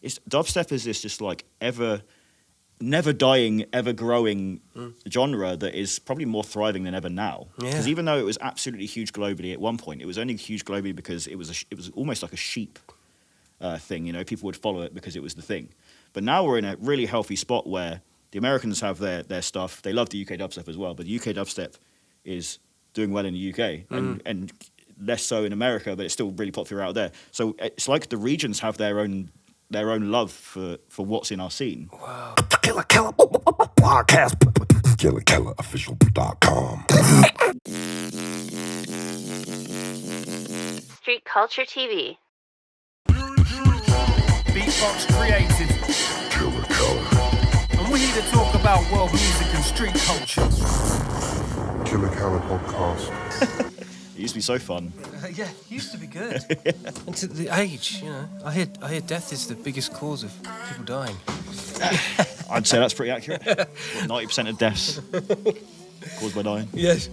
Dubstep is this just like never dying, ever growing genre that is probably more thriving than ever now. Because even though it was absolutely huge globally at one point, it was only huge globally because it was almost like a sheep thing. You know, people would follow it because it was the thing. But now we're in a really healthy spot where the Americans have their stuff. They love the UK dubstep as well, but the UK dubstep is doing well in the UK and less so in America, but it's still really popular out there. So it's like the regions have their own love for what's in our scene. Wow. Killa Kela podcast. Killa Kela official.com. Street Culture TV. Beatbox created. Killa Kela. And we're here to talk about world music and street culture. Killa Kela podcast. It used to be so fun. Yeah, it used to be good. And to the age, you know, I hear death is the biggest cause of people dying. I'd say that's pretty accurate. 90% of deaths caused by dying. Yes.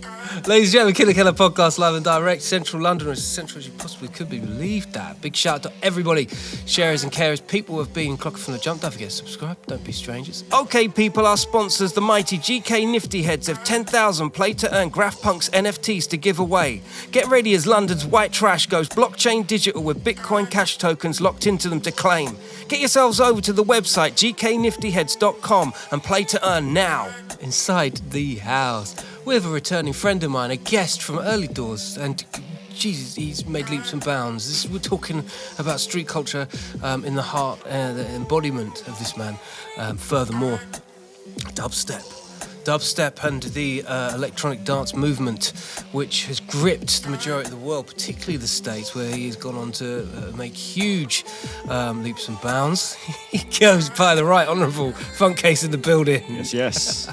Ladies and gentlemen, Killa Kela podcast live and direct. Central London, or as central as you possibly could be. Believe that. Big shout out to everybody, sharers and carers, people who have been clocking from the jump. Don't forget to subscribe. Don't be strangers. Okay, people, our sponsors, the mighty GK Nifty Heads, have 10,000 play-to-earn Graph Punks NFTs to give away. Get ready as London's white trash goes blockchain digital with Bitcoin Cash tokens locked into them to claim. Get yourselves over to the website gkniftyheads.com and play to earn now. Inside the house, we have a returning friend of mine, a guest from early doors, and Jesus, he's made leaps and bounds. We're talking about street culture in the heart, the embodiment of this man. Furthermore, Dubstep and the electronic dance movement, which has gripped the majority of the world, particularly the States, where he's gone on to make huge leaps and bounds. He goes by the Right Honourable Funtcase in the building. Yes.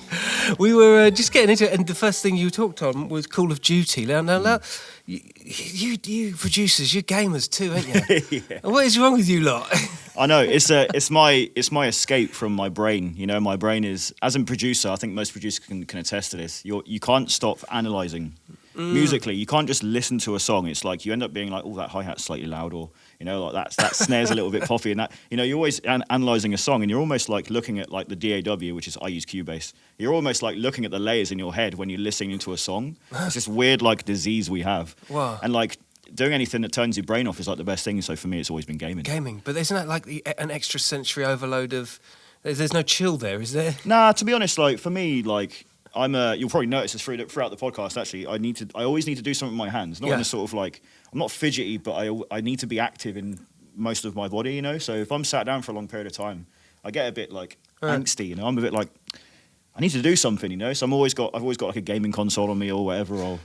We were just getting into it, and the first thing you talked on was Call of Duty. Now, you producers, you're gamers too, aren't you? Yeah. What is wrong with you lot? I know it's my escape from my brain. You know, my brain is, as a producer, I think most producers can attest to this. You can't stop analysing musically. You can't just listen to a song. It's like you end up being like, oh, that hi-hat's slightly loud, or you know, like that snare's a little bit poppy, and that, you know, you're always analysing a song, and you're almost like looking at like the DAW, which is, I use Cubase. You're almost like looking at the layers in your head when you're listening to a song. It's this weird like disease we have. Wow. And like doing anything that turns your brain off is like the best thing. So for me, it's always been gaming. But isn't that like an extra sensory overload of? There's no chill there, is there? Nah, to be honest, like for me, like you'll probably notice this throughout the podcast. Actually, I always need to do something with my hands. Not in a sort of like, I'm not fidgety, but I need to be active in most of my body, you know. So if I'm sat down for a long period of time, I get a bit like angsty, you know. I'm a bit like, I need to do something, you know. So I've always got like a gaming console on me or whatever.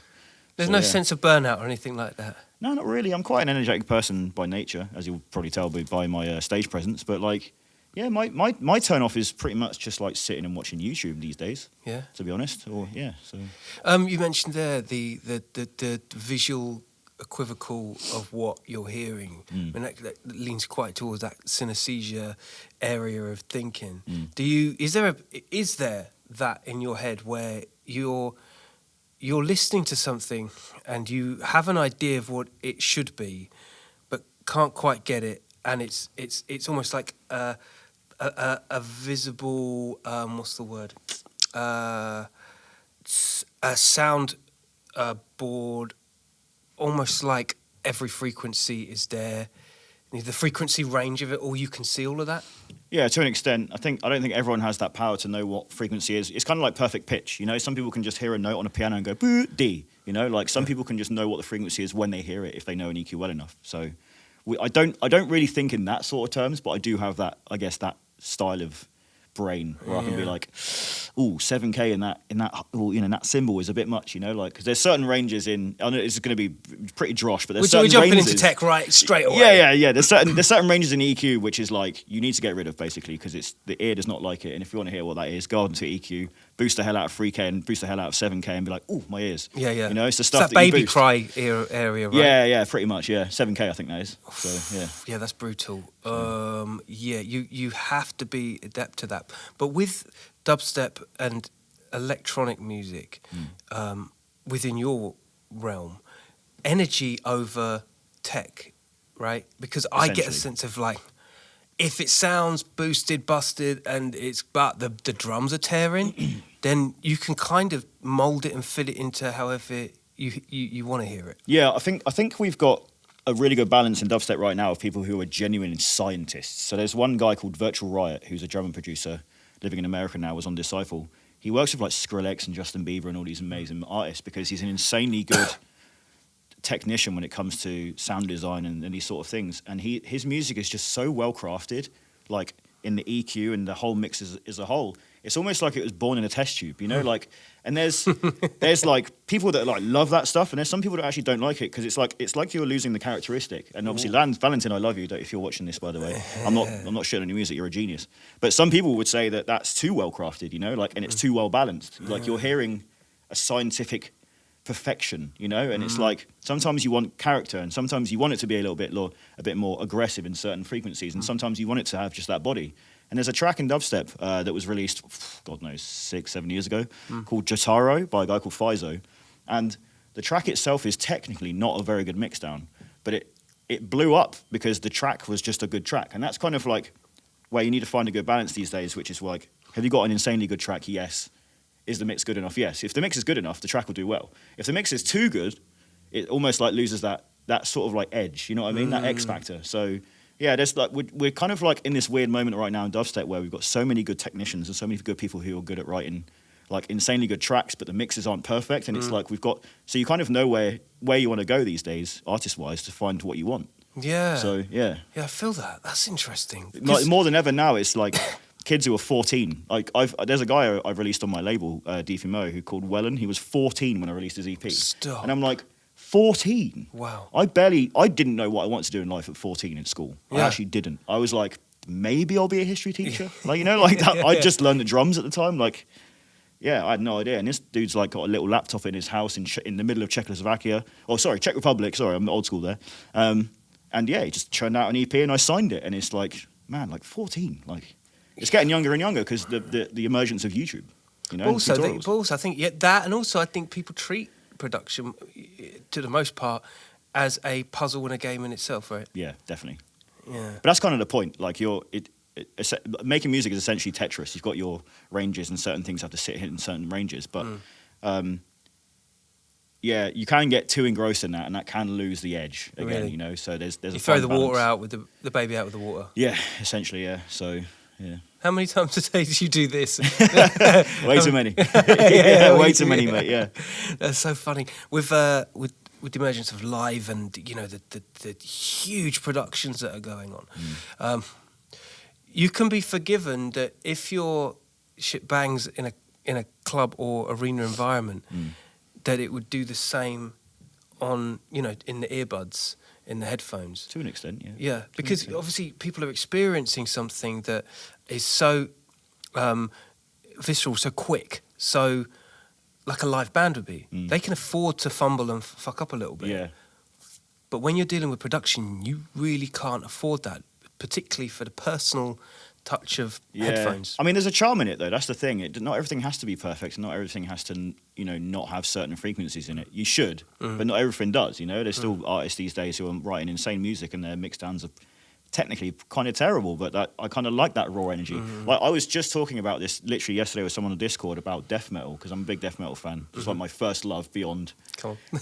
There's no sense of burnout or anything like that. No, not really. I'm quite an energetic person by nature, as you'll probably tell by my stage presence. But like, yeah, my turn off is pretty much just like sitting and watching YouTube these days. Yeah. To be honest, So. You mentioned there the visual equivocal of what you're hearing. I mean, that leans quite towards that synesthesia area of thinking. Is there that in your head where you're listening to something and you have an idea of what it should be, but can't quite get it, and it's almost like a visible what's the word? A sound board, almost like every frequency is there. The frequency range of it, all you can see all of that. Yeah, to an extent. I don't think everyone has that power to know what frequency is. It's kind of like perfect pitch, you know. Some people can just hear a note on a piano and go boo D, you know. Like some people can just know what the frequency is when they hear it if they know an EQ well enough. So I don't really think in that sort of terms, but I do have that, I guess, that style of brain where I can be like, ooh, 7K in that, well, you know, that symbol is a bit much, you know, like, because there's certain ranges in. I know it's going to be pretty drosh, but there's certain ranges. We're jumping into tech right straight away. Yeah. There's certain ranges in EQ which is like you need to get rid of basically because the ear does not like it. And if you want to hear what that is, go on to EQ, boost the hell out of 3K and boost the hell out of 7K and be like, ooh, my ears. Yeah. You know, it's the stuff that baby cry area, right? Yeah, pretty much. Yeah, 7K I think that is. So yeah. Yeah, that's brutal. You have to be adept to that. But with dubstep and electronic music within your realm, energy over tech, right? Because I get a sense of like if it sounds boosted, busted, and but the drums are tearing, then you can kind of mold it and fit it into however you want to hear it. Yeah, I think we've got a really good balance in dubstep right now of people who are genuine scientists. So there's one guy called Virtual Riot, who's a German producer living in America now, was on Disciple. He works with like Skrillex and Justin Bieber and all these amazing artists because he's an insanely good technician when it comes to sound design and these sort of things. And his music is just so well crafted, like in the EQ and the whole mix as a whole. It's almost like it was born in a test tube, you know? Like, and there's like people that like love that stuff, and there's some people that actually don't like it because it's like you're losing the characteristic. And obviously, Valentin, I love you. If you're watching this, by the way, I'm not shitting on your music. You're a genius. But some people would say that that's too well crafted, you know, like, and it's too well balanced. Like you're hearing a scientific perfection, you know, and it's like sometimes you want character, and sometimes you want it to be a bit more aggressive in certain frequencies, and sometimes you want it to have just that body. And there's a track in dubstep that was released, God knows, 6-7 years ago, called Jotaro by a guy called Faizo. And the track itself is technically not a very good mixdown, but it blew up because the track was just a good track. And that's kind of like where you need to find a good balance these days, which is like, have you got an insanely good track? Yes. Is the mix good enough? Yes. If the mix is good enough, the track will do well. If the mix is too good, it almost like loses that sort of like edge, you know what I mean? That X factor. So yeah, there's like we're kind of like in this weird moment right now in dubstep where we've got so many good technicians and so many good people who are good at writing like insanely good tracks, but the mixes aren't perfect, and it's like so you kind of know where you want to go these days, artist wise, to find what you want. Yeah. So yeah, I feel that. That's interesting. Like, more than ever now, it's like kids who are 14. Like there's a guy I've released on my label, Dpmo, who called Wellen. He was 14 when I released his EP. Stop. And I'm like, 14? Wow. I didn't know what I wanted to do in life at 14 in school. Yeah. I actually didn't. I was like, maybe I'll be a history teacher. Like, you know, like that. I just learned the drums at the time. Like, yeah, I had no idea. And this dude's like got a little laptop in his house in the middle of Czechoslovakia. Oh, sorry, Czech Republic. Sorry, I'm old school there. And yeah, he just churned out an EP and I signed it. And it's like, man, like 14. Like, it's getting younger and younger because the emergence of YouTube. You know, but also I think that, and also I think people treat production, to the most part, as a puzzle and a game in itself, right? Yeah, definitely. Yeah. But that's kind of the point. Like making music is essentially Tetris. You've got your ranges, and certain things have to sit in certain ranges. But yeah, you can get too engrossed in that, and that can lose the edge again. Really? You know, so there's you throw the water out with the baby out with the water. Yeah, essentially. Yeah. So yeah. How many times a day did you do this? Way too many. Yeah, way too many, mate. Yeah. That's so funny. With the emergence of live and, you know, the huge productions that are going on, you can be forgiven that if your shit bangs in a club or arena environment, that it would do the same on, you know, in the earbuds, in the headphones. To an extent, yeah. Yeah, because obviously people are experiencing something that is so visceral, so quick, so like a live band would be. They can afford to fumble and fuck up a little bit. Yeah. But when you're dealing with production, you really can't afford that, particularly for the personal touch of headphones. I mean, there's a charm in it, though. That's the thing. Not everything has to be perfect. Not everything has to, you know, not have certain frequencies in it. You should, but not everything does, you know. There's still artists these days who are writing insane music and their mixdowns are technically kind of terrible, but I kind of like that raw energy. Like, I was just talking about this literally yesterday with someone on Discord about death metal, because I'm a big death metal fan. It's like my first love beyond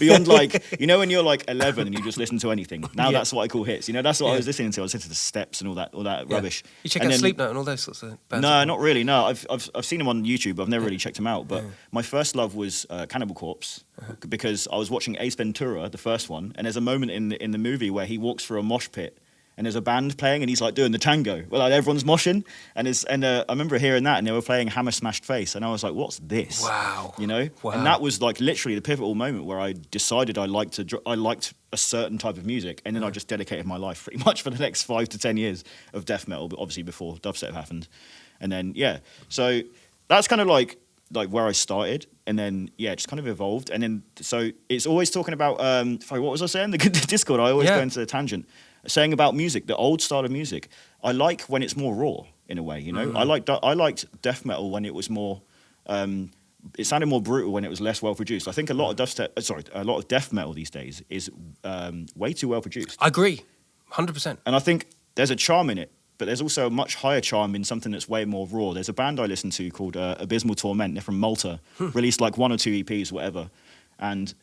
like, you know, when you're like 11 and you just listen to anything. Now that's what I call hits. You know, that's what I was listening to. I was listening to the Steps and all that rubbish. You check out Sleep Note and all those sorts of bands? No, not really. No, I've seen them on YouTube. But I've never really checked them out. But my first love was Cannibal Corpse, because I was watching Ace Ventura, the first one, and there's a moment in the movie where he walks through a mosh pit. And there's a band playing, and he's like doing the tango. Well, like everyone's moshing, and I remember hearing that, and they were playing Hammer Smashed Face, and I was like, "What's this?" Wow, you know. Wow. And that was like literally the pivotal moment where I decided I liked a certain type of music, and then I just dedicated my life pretty much for the next 5 to 10 years of death metal, but obviously before dubstep happened, and then so that's kind of like where I started, and then just kind of evolved, and then so it's always talking about what was I saying? The Discord. I always go into a tangent. Saying about music, the old style of music, I like when it's more raw in a way, you know. I liked death metal when it was more, it sounded more brutal when it was less well produced. I think a lot of death metal these days is way too well produced. I agree, 100%. And I think there's a charm in it but there's also a much higher charm in something that's way more raw. There's a band I listen to called Abysmal Torment. They're from Malta, released like 1 or 2 EPs, whatever. And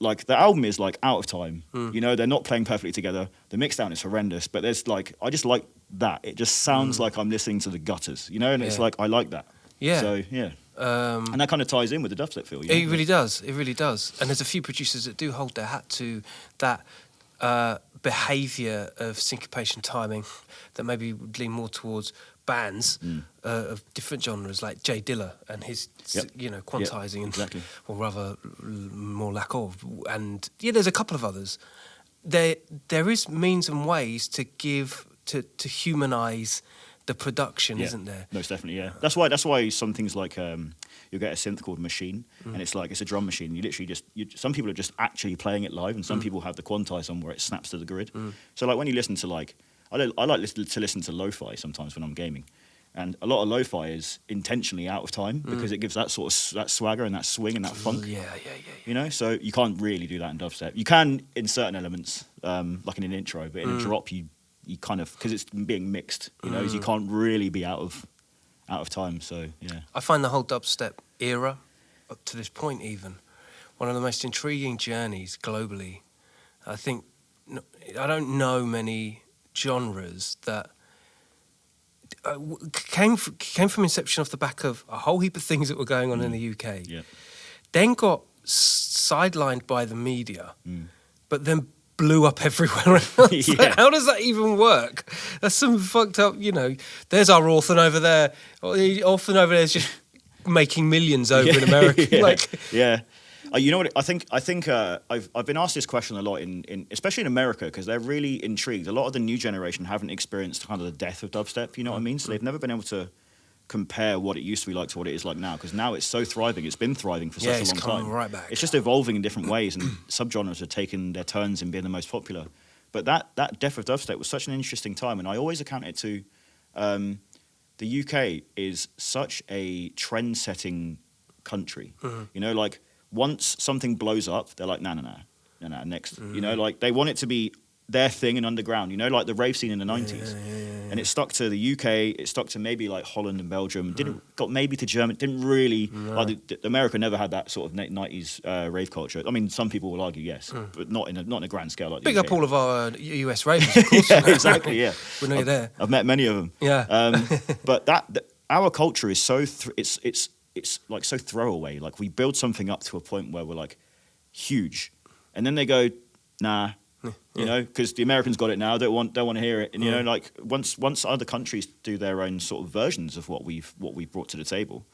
like the album is like out of time. You know, they're not playing perfectly together. The mixdown is horrendous, but there's like, I just like that. It just sounds like I'm listening to the Gutters, you know, and it's like, I like that. Yeah. So, yeah. And that kind of ties in with the dubstep feel. You know? It really does. It really does. And there's a few producers that do hold their hat to that behaviour of syncopation timing that maybe would lean more towards bands of different genres, like Jay Dilla and his, you know, quantizing and, or rather, more lack of. And yeah, there's a couple of others. There is means and ways to give to humanise the production, isn't there? Most definitely, yeah. That's why some things like you'll get a synth called Machine, and it's like it's a drum machine. You literally some people are just actually playing it live, and some people have the quantize on where it snaps to the grid. So like when you listen to like I like to listen to lo-fi sometimes when I'm gaming, and a lot of lo-fi is intentionally out of time because it gives that sort of that swagger and that swing and that funk. Yeah. You know, so you can't really do that in dubstep. You can in certain elements, like in an intro, but in a drop you kind of, because it's being mixed, you know, you can't really be out of time. So yeah, I find the whole dubstep era, up to this point even, one of the most intriguing journeys globally. I think I don't know many genres that came from inception off the back of a whole heap of things that were going on in the UK, then got sidelined by the media, but then blew up everywhere else. Like, how does that even work? That's some fucked up, you know, there's our orphan over there. The orphan over there is just making millions over in America. You know what? I think I've been asked this question a lot in especially in America, because they're really intrigued. A lot of the new generation haven't experienced kind of the death of dubstep. You know what I mean? So they've never been able to compare what it used to be like to what it is like now, because now it's so thriving. It's been thriving for such a long time. Right back. It's just evolving in different ways, and subgenres have taken their turns in being the most popular. But that death of dubstep was such an interesting time, and I always account it to the UK is such a trend-setting country. You know, like once something blows up, they're like, no, next. You know, like they want it to be their thing and underground, you know, like the rave scene in the 90s. And it stuck to the UK, it stuck to maybe like Holland and Belgium, got maybe to Germany, didn't really, like America never had that sort of 90s rave culture. I mean, some people will argue yes, but not in a grand scale like Big the up UK. all of our US ravers, of course. Exactly, yeah. We know you're there. I've met many of them. Yeah. But our culture is so, it's like so throwaway. Like we build something up to a point where we're like huge, and then they go, nah. You know, because the Americans got it now. Don't want to hear it. And you know, like once other countries do their own sort of versions of what we've brought to the table,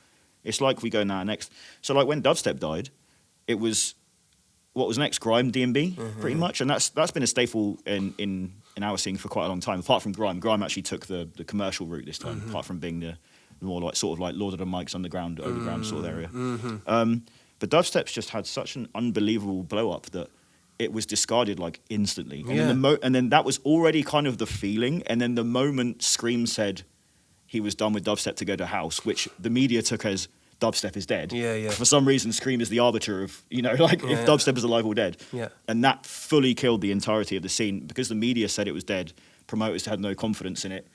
it's like we go now next. So like when dubstep died, it was what was next? Grime, D&B, pretty much, and that's been a staple in our scene for quite a long time. Apart from Grime, Grime actually took the commercial route this time. Apart from being the more like sort of like Lord of the Mics underground sort of area. But dubstep's just had such an unbelievable blow up that it was discarded like instantly. And then that was already kind of the feeling. And then the moment Scream said he was done with dubstep to go to house, which the media took as dubstep is dead. For some reason, Scream is the arbiter of, you know, like if dubstep is alive or dead. And that fully killed the entirety of the scene because the media said it was dead. Promoters had no confidence in it.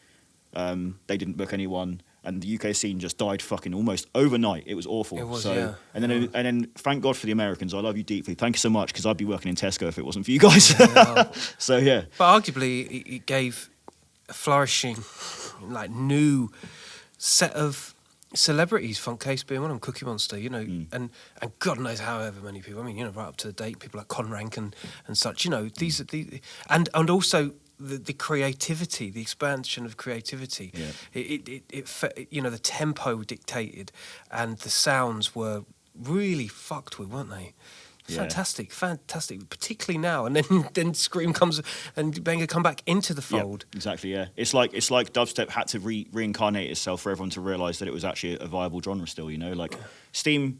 They didn't book anyone. And the UK scene just died fucking almost overnight. It was awful. It was, and then thank God for the Americans. I love you deeply. Thank you so much, because I'd be working in Tesco if it wasn't for you guys. So yeah. But arguably, it gave a flourishing, like new set of celebrities. Funtcase being one of them, Cookie Monster, you know, and God knows however many people. I mean, you know, right up to date, people like Conrank and such. You know, these are the and also. The creativity, the expansion of creativity, it you know, the tempo dictated, and the sounds were really fucked with, weren't they? Fantastic, particularly now. And then Scream comes and Benga come back into the fold. Exactly, yeah. It's like dubstep had to reincarnate itself for everyone to realise that it was actually a viable genre still. You know, like Scream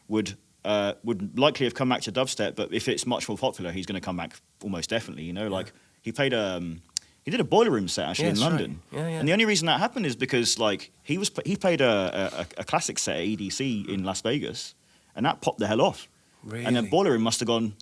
would likely have come back to dubstep, but if it's much more popular, he's going to come back almost definitely. You know, like he did a Boiler Room set actually in London, and the only reason that happened is because like he played a classic set at EDC in Las Vegas, and that popped the hell off. Really? And then Boiler Room must have gone,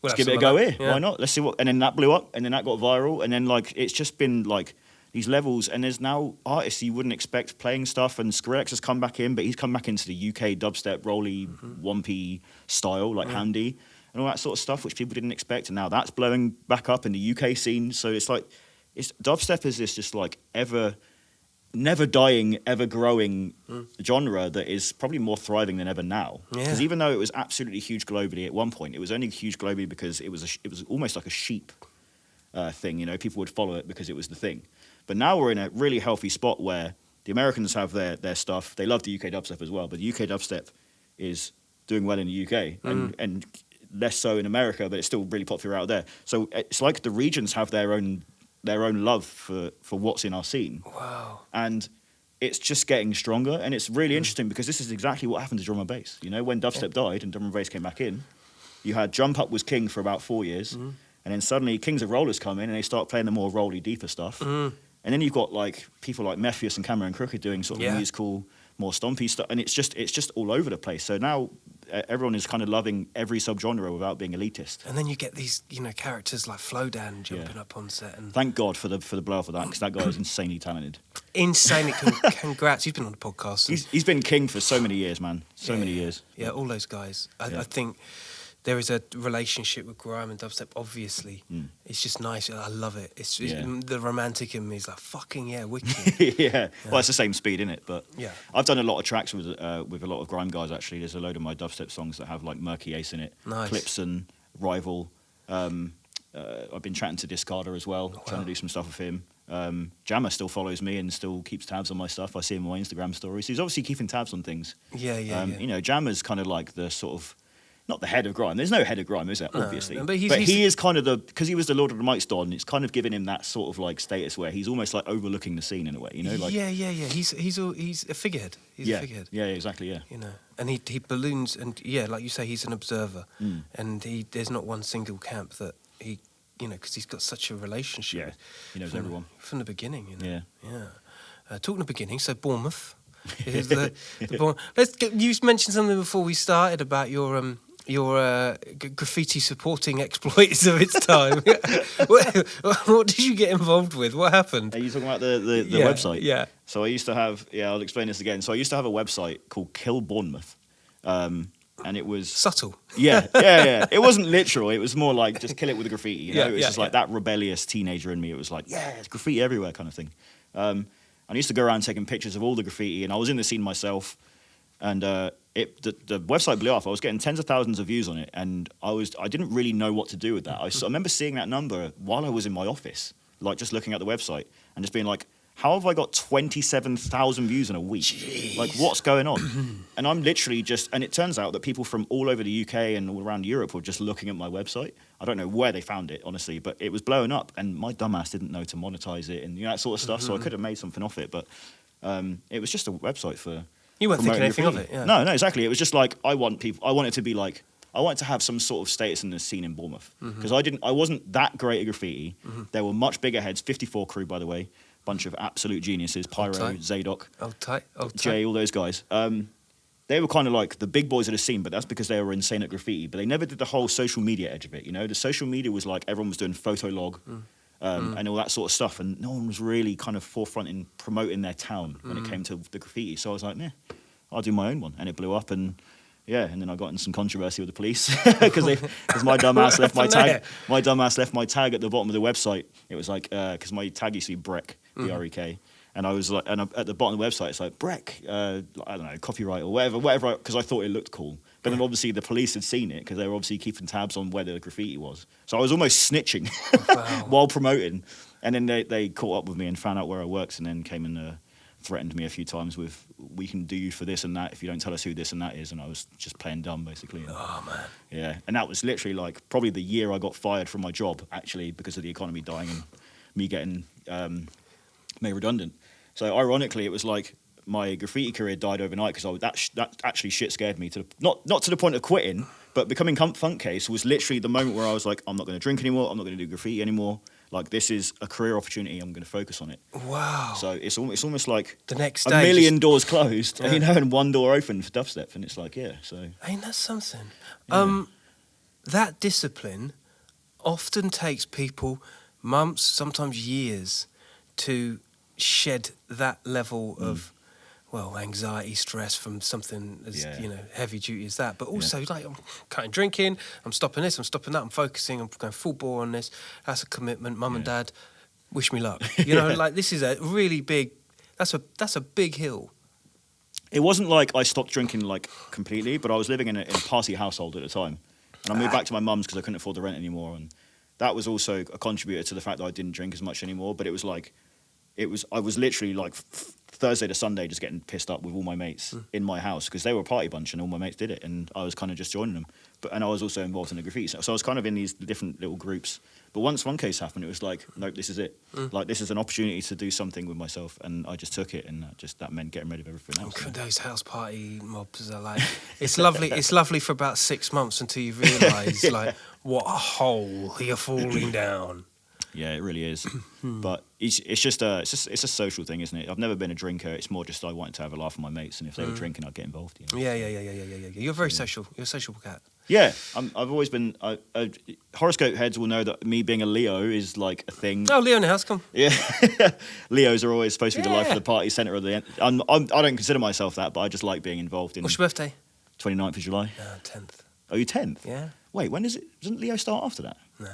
We'll let's give it a go here. Why not? Let's see what. And then that blew up, and then that got viral, and then like it's just been like these levels. And there's now artists you wouldn't expect playing stuff. And Skrillex has come back in, but he's come back into the UK dubstep, rolly, wumpy style, like Handy and all that sort of stuff, which people didn't expect. And now that's blowing back up in the UK scene. So it's like dubstep is this just like never dying, ever growing genre that is probably more thriving than ever now. Because even though it was absolutely huge globally at one point, it was only huge globally because it was almost like a sheep thing. You know, people would follow it because it was the thing. But now we're in a really healthy spot where the Americans have their stuff. They love the UK dubstep as well, but the UK dubstep is doing well in the UK and less so in America, but it's still really popular out there. So it's like the regions have their own love for what's in our scene. Wow. And it's just getting stronger, and it's really interesting because this is exactly what happened to drum and bass. You know, when dubstep died and drum and bass came back in, you had Jump Up was king for about 4 years, and then suddenly Kings of Rollers come in and they start playing the more rolly, deeper stuff. And then you've got like people like Mephius and Cameron Crooked doing sort of musical, more stompy stuff, and it's just all over the place. So now everyone is kind of loving every subgenre without being elitist. And then you get these, you know, characters like Flowdan jumping up on set. And thank God for the blow for that, because that guy is insanely talented. Insanely, congrats! He's been on the podcast. He's been king for so many years, man. So many years. Yeah, all those guys. I think there is a relationship with grime and dubstep. Obviously, it's just nice. I love it. It's the romantic in me is like fucking wicked. Well, it's the same speed, isn't it? But I've done a lot of tracks with a lot of grime guys. Actually, there's a load of my dubstep songs that have like Murky Ace in it, Clipson, Rival. I've been chatting to Discarder as well, trying to do some stuff with him. Jammer still follows me and still keeps tabs on my stuff. I see him on my Instagram stories. He's obviously keeping tabs on things. You know, Jammer's kind of like the sort of, not the head of grime. There's no head of grime, is there? Obviously. No, but he is kind of because he was the Lord of the Mics Don, it's kind of given him that sort of like status where he's almost like overlooking the scene in a way, you know? Like, He's a figurehead. He's a figurehead. Yeah, exactly, You know, and he balloons, and like you say, he's an observer. And there's not one single camp that he, you know, because he's got such a relationship. Yeah, he knows everyone. From the beginning, you know? Yeah. Talking of beginning, so Bournemouth. Is the you mentioned something before we started about your graffiti supporting exploits of its time. What did you get involved with? What happened? Are you talking about the website? Yeah. So I used to have, I'll explain this again. So I used to have a website called Kill Bournemouth. And it was... subtle. Yeah. It wasn't literal. It was more like just kill it with a graffiti. You know? It was just like that rebellious teenager in me. It was like, it's graffiti everywhere kind of thing. I used to go around taking pictures of all the graffiti, and I was in the scene myself. And the website blew off. I was getting tens of thousands of views on it, and I didn't really know what to do with that. I remember seeing that number while I was in my office, like just looking at the website and just being like, how have I got 27,000 views in a week? Jeez. Like, what's going on? And I'm literally and it turns out that people from all over the UK and all around Europe were just looking at my website. I don't know where they found it, honestly, but it was blowing up, and my dumbass didn't know to monetize it and that sort of stuff, so I could have made something off it, but it was just a website for... You weren't thinking anything of it, No, exactly. It was just like, I want it to be like, I wanted to have some sort of status in the scene in Bournemouth, because I wasn't that great at graffiti. There were much bigger heads, 54 crew, by the way, bunch of absolute geniuses, Pyro, Zadok, Jay, all those guys. They were kind of like the big boys of the scene, but that's because they were insane at graffiti. But they never did the whole social media edge of it. You know, the social media was like everyone was doing Photolog and all that sort of stuff, and no one was really kind of forefront in promoting their town when it came to the graffiti. So I was like, I'll do my own one, and it blew up, and and then I got in some controversy with the police because my dumbass left my tag. My dumbass left my tag at the bottom of the website. It was like because my tag used to be Breck, BREK. And I was like, and at the bottom of the website, it's like Breck, I don't know, copyright or whatever, because I thought it looked cool. But then obviously the police had seen it because they were obviously keeping tabs on where the graffiti was. So I was almost snitching while promoting. And then they caught up with me and found out where I worked, and then came and threatened me a few times with, we can do you for this and that if you don't tell us who this and that is. And I was just playing dumb, basically. Oh, man. Yeah. And that was literally like probably the year I got fired from my job, actually, because of the economy dying and me getting made redundant. So ironically, it was like my graffiti career died overnight because that actually shit scared me to not to the point of quitting, but becoming Funtcase was literally the moment where I was like, I'm not going to drink anymore. I'm not going to do graffiti anymore. Like, this is a career opportunity. I'm going to focus on it. Wow. So it's almost like the next a million doors closed, and one door open for dubstep, and it's like, so. Ain't that something? Yeah. that discipline often takes people months, sometimes years, to shed that level of, well, anxiety, stress from something as heavy duty as that. But also, like, I'm cutting drinking, I'm stopping this, I'm stopping that, I'm focusing, I'm going full bore on this. That's a commitment. Mum and Dad, wish me luck. You know, like, this is a really big. That's a big hill. It wasn't like I stopped drinking like completely, but I was living in a party household at the time, and I moved back to my mum's because I couldn't afford the rent anymore, and that was also a contributor to the fact that I didn't drink as much anymore. But it was like, I was literally like Thursday to Sunday just getting pissed up with all my mates in my house because they were a party bunch and all my mates did it, and I was kind of just joining them. And I was also involved in the graffiti, so I was kind of in these different little groups. But once Funtcase happened, it was like, nope, this is it. Like, this is an opportunity to do something with myself, and I just took it, and that meant getting rid of everything else. Those house party mobs are like, it's lovely. It's lovely for about 6 months until you realise like what a hole you're falling down. Yeah, it really is. But it's just a social thing, isn't it? I've never been a drinker. It's more just I wanted to have a laugh with my mates, and if they were drinking, I'd get involved. You know? Yeah. You're very social. You're a social cat. Yeah, I've always been. Horoscope heads will know that me being a Leo is like a thing. Oh, Leo in the house, come. Yeah, Leos are always supposed to be the life of the party, centre of the. I don't consider myself that, but I just like being involved in. What's your birthday? 29th of July. 10th. Oh, you 10th? Yeah. Wait, when is it? Doesn't Leo start after that? No.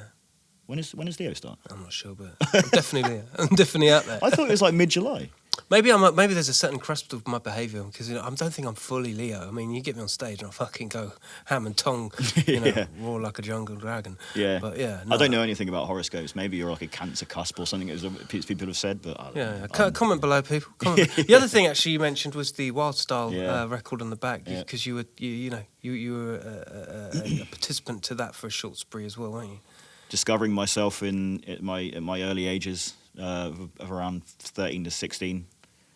When does Leo start? I'm not sure, but I'm definitely Leo. I'm definitely out there. I thought it was like mid-July. Maybe there's a certain crust of my behaviour because I don't think I'm fully Leo. I mean, you get me on stage and I fucking go ham and tongue, roar like a jungle dragon. Yeah, but yeah, I don't know anything about horoscopes. Maybe you're like a Cancer cusp or something, as people have said. But comment below, people. The other thing actually you mentioned was the Wild Style record on the back because you were a participant to that for a short spree as well, weren't you? Discovering myself at my early ages of around 13 to 16,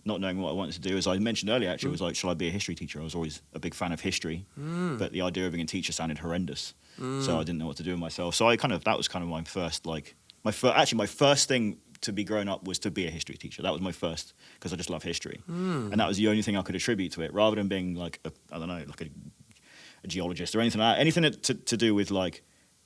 not knowing what I wanted to do. As I mentioned earlier, actually, was like, shall I be a history teacher? I was always a big fan of history, but the idea of being a teacher sounded horrendous, so I didn't know what to do with myself. So that was kind of my first, like, my first thing to be grown up was to be a history teacher. That was my first, because I just love history, and that was the only thing I could attribute to it, rather than being like a geologist or anything like that. Anything to do with like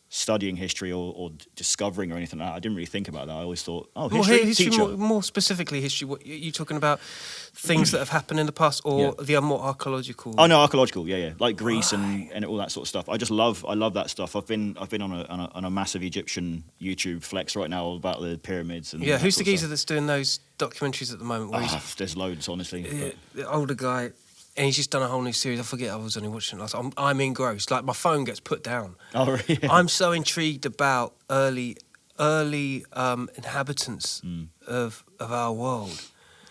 studying history or discovering or anything like that. I didn't really think about that. I always thought, history. More specifically history. What you talking about? Things that have happened in the past, or the more archaeological? Oh no, archaeological. Yeah, like Greece and all that sort of stuff. I love that stuff. I've been on a massive Egyptian YouTube flex right now about the pyramids and who's the geezer that's doing those documentaries at the moment? There's loads, honestly. The older guy. And he's just done a whole new series. I forget, I was only watching it last. I'm engrossed. Like, my phone gets put down. Oh, really? I'm so intrigued about early inhabitants of our world.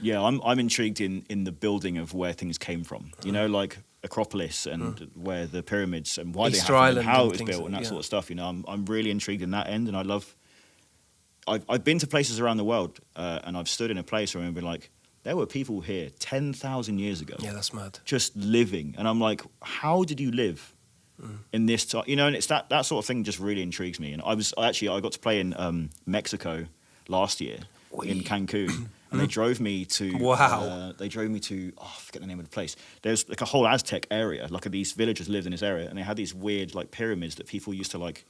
Yeah, I'm intrigued in the building of where things came from. You know, like Acropolis and where the pyramids and why Easter they happened Island and how and it was built and that sort of stuff. You know, I'm really intrigued in that end, and I love. I've been to places around the world, and I've stood in a place where I've been like, there were people here 10,000 years ago. Yeah, that's mad. Just living. And I'm like, how did you live in this time? You know, and it's that sort of thing just really intrigues me. And I got to play in Mexico last year in Cancun. And they drove me to... Wow. I forget the name of the place. There's like a whole Aztec area. Like these villagers lived in this area. And they had these weird like pyramids that people used to like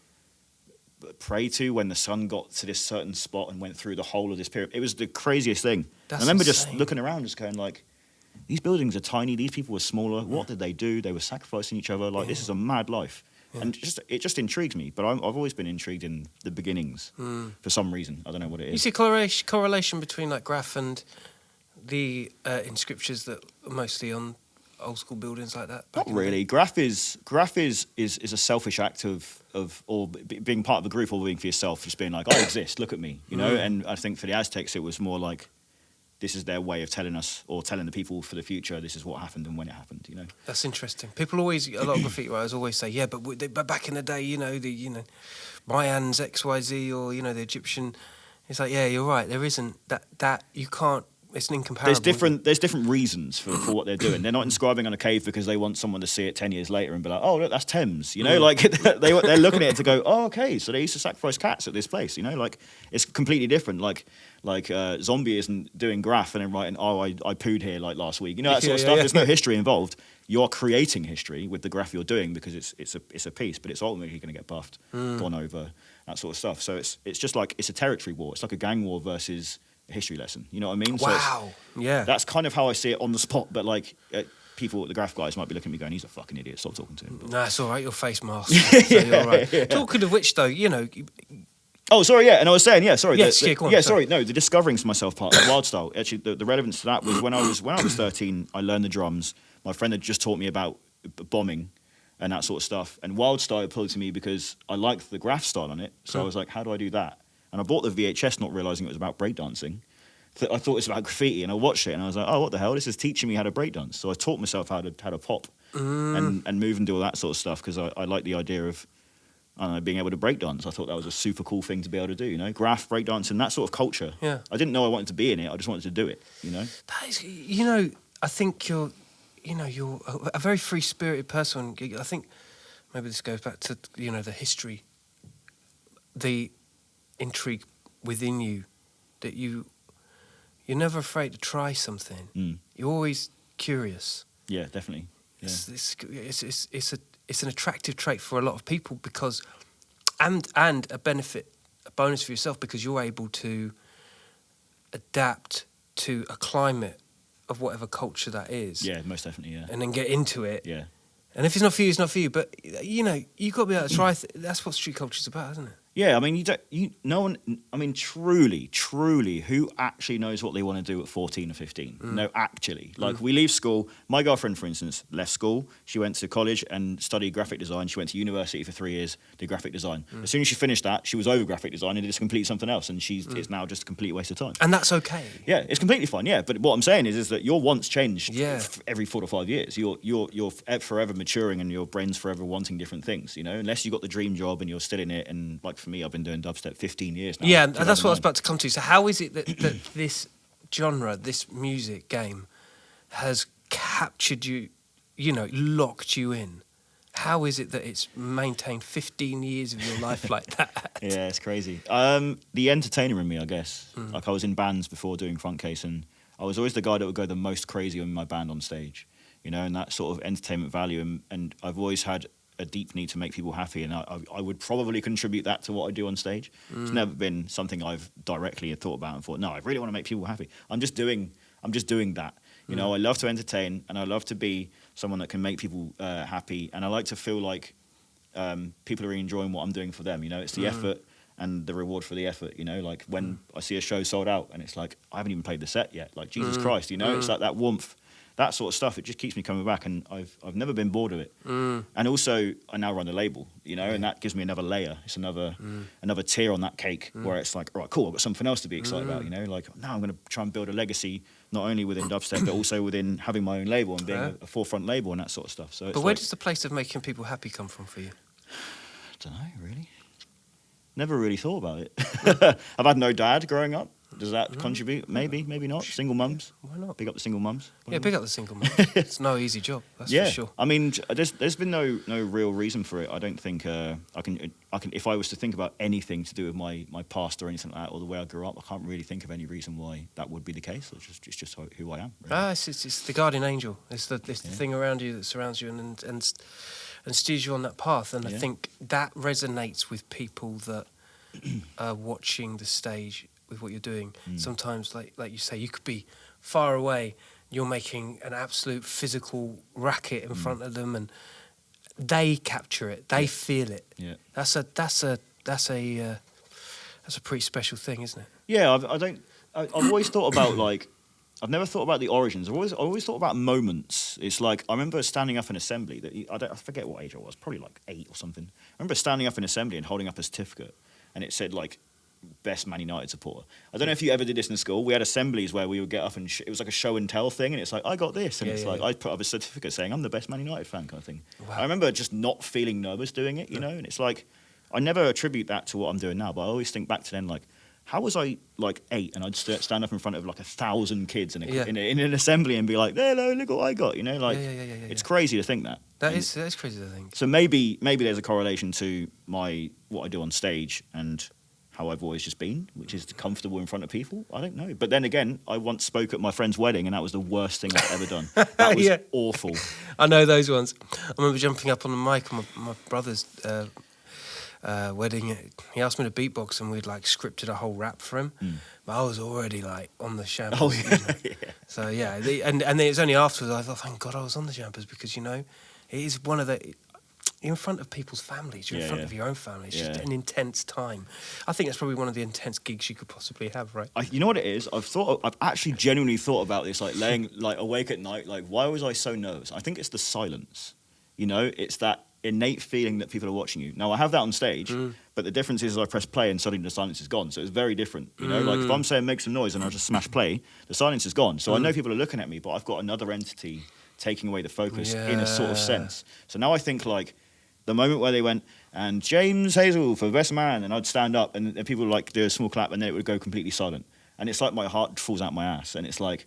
pray to when the sun got to this certain spot and went through the whole of this pyramid. It was the craziest thing. I remember just looking around, just going like, these buildings are tiny, these people were smaller, what did they do? They were sacrificing each other, like this is a mad life. And it just intrigues me, but I've always been intrigued in the beginnings for some reason. I don't know what it is. You see correlation between like graph and the inscriptions that are mostly on old school buildings like that? Not really. Graph is a selfish act of being part of a group or being for yourself, just being like, I exist, look at me, you know. And I think for the Aztecs, it was more like, this is their way of telling us or telling the people for the future, this is what happened and when it happened, you know. That's interesting. People always, a lot of graffiti writers always say, yeah, but back in the day, Mayans XYZ or the Egyptian. It's like, yeah, you're right. There isn't that you can't it's incomparable. There's different reasons for what they're doing. They're not inscribing on a cave because they want someone to see it 10 years later and be like, oh, look, that's Thames. You know, like they're looking at it to go, oh, okay, so they used to sacrifice cats at this place. You know, like it's completely different. Like Zombie isn't doing graph and then writing, oh, I pooed here like last week. You know, that sort of stuff. There's no history involved. You're creating history with the graph you're doing because it's a piece, but it's ultimately going to get buffed, gone over, that sort of stuff. So it's just like it's a territory war. It's like a gang war versus a history lesson. You know what I mean? Wow. So yeah. That's kind of how I see it on the spot. But like people, the graph guys might be looking at me going, "He's a fucking idiot. Stop talking to him." But, No, it's all right. Your face mask. So you're all right. Yeah. Talking of which, though, you know. Oh, sorry, yeah. And I was saying, yeah, sorry. Yes, go on, sorry. No, the discovering myself part, like wild style. Actually, the relevance to that was when I was 13, I learned the drums. My friend had just taught me about bombing and that sort of stuff. And wild style appealed to me because I liked the graph style on it. So I was like, how do I do that? And I bought the VHS, not realizing it was about breakdancing. I thought it was about graffiti, and I watched it, and I was like, oh, what the hell? This is teaching me how to breakdance. So I taught myself how to pop and move and do all that sort of stuff because I like the idea of being able to breakdance. I thought that was a super cool thing to be able to do, you know? Graph, breakdancing, that sort of culture. Yeah. I didn't know I wanted to be in it. I just wanted to do it, you know? That is, you know, I think you're a very free-spirited person. I think maybe this goes back to, you know, the history, the intrigue within you, that you're never afraid to try something. You're always curious. Yeah, definitely. Yeah. It's an attractive trait for a lot of people because, and a bonus for yourself because you're able to adapt to a climate of whatever culture that is. Yeah, most definitely, yeah. And then get into it. Yeah. And if it's not for you, it's not for you. But, you know, you've got to be able to try. That's what street culture's about, isn't it? Yeah, I mean, no one, I mean, truly, who actually knows what they want to do at 14 or 15? No, actually. Like, we leave school. My girlfriend, for instance, left school. She went to college and studied graphic design. She went to university for 3 years, did graphic design. As soon as she finished that, she was over graphic design and did complete something else. And it's now just a complete waste of time. And that's okay. Yeah, it's completely fine, yeah. But what I'm saying is that your wants change every 4 to 5 years. You're forever maturing and your brain's forever wanting different things, you know? Unless you've got the dream job and you're still in it. And, like, for me, I've been doing dubstep 15 years now. Yeah, and that's what I was about to come to. So how is it that this genre, this music game, has captured you, you know, locked you in? How is it that it's maintained 15 years of your life like that? Yeah, it's crazy. The entertainer in me, I guess. Like, I was in bands before doing Funtcase, and I was always the guy that would go the most crazy in my band on stage, you know, and that sort of entertainment value. And I've always had a deep need to make people happy, and I would probably contribute that to what I do on stage. It's never been something I've directly thought about and thought, no, I really want to make people happy. I'm just doing that. You know, I love to entertain, and I love to be someone that can make people happy, and I like to feel like people are enjoying what I'm doing for them. You know, it's the effort and the reward for the effort. You know, like when I see a show sold out, and it's like I haven't even played the set yet. Like Jesus Christ, you know, it's like that warmth. That sort of stuff, it just keeps me coming back, and I've never been bored of it. And also, I now run a label, you know, and that gives me another layer. It's another tier on that cake where it's like, all right, cool, I've got something else to be excited about, you know. Like, now I'm going to try and build a legacy, not only within dubstep, but also within having my own label and being a forefront label and that sort of stuff. So, but where does the place of making people happy come from for you? I don't know, really. Never really thought about it. I've had no dad growing up. Does that contribute? Maybe, maybe not. Single mums. Why not? Big up the single mums. Yeah, big up the single mums. It's no easy job, that's for sure. I mean, there's been no real reason for it. I don't think I can. If I was to think about anything to do with my past or anything like that, or the way I grew up, I can't really think of any reason why that would be the case. It's just who I am. Really. It's the guardian angel. It's the thing around you that surrounds you and steers you on that path. And I think that resonates with people that are watching the stage with what you're doing. Sometimes, like you say, you could be far away, you're making an absolute physical racket in front of them, and they capture it, they feel it. Yeah, that's a pretty special thing, isn't it? Yeah, I've always thought about, like, I've never thought about the origins. I've always thought about moments. It's like, I remember standing up in assembly. I forget what age I was, probably like 8 or something. I remember standing up in assembly and holding up a certificate, and it said, like, best Man United supporter. I don't know if you ever did this in school. We had assemblies where we would get up and it was like a show and tell thing, and it's like, I got this, and I put up a certificate saying I'm the best Man United fan, kind of thing. Wow. I remember just not feeling nervous doing it, you know, and it's like, I never attribute that to what I'm doing now, but I always think back to then, like, how was I like 8 and I'd stand up in front of like 1,000 kids in, Yeah. in an assembly and be like, hello, look what I got, you know, like it's crazy to think that. That is crazy to think. So maybe there's a correlation to what I do on stage and how I've always just been, which is comfortable in front of people. I don't know. But then again, I once spoke at my friend's wedding and that was the worst thing I've ever done. That was awful. I know those ones. I remember jumping up on the mic on my brother's wedding. He asked me to beatbox and we'd like scripted a whole rap for him. But I was already like on the champers. Oh, yeah. You know? So yeah, and then it's only afterwards I thought, thank God I was on the champers, because, you know, it is one of the... You're in front of people's families. You're in front of your own family. It's just an intense time. I think that's probably one of the intense gigs you could possibly have, right? You know what it is? I've actually genuinely thought about this, like laying like awake at night. Like, why was I so nervous? I think it's the silence. You know, it's that innate feeling that people are watching you. Now I have that on stage, but the difference is I press play and suddenly the silence is gone. So it's very different. You know, like if I'm saying make some noise and I just smash play, the silence is gone. So I know people are looking at me, but I've got another entity taking away the focus in a sort of sense. So now I think like. The moment where they went, and James Hazel for Best Man, and I'd stand up, and people would like do a small clap, and then it would go completely silent. And it's like my heart falls out my ass, and it's like,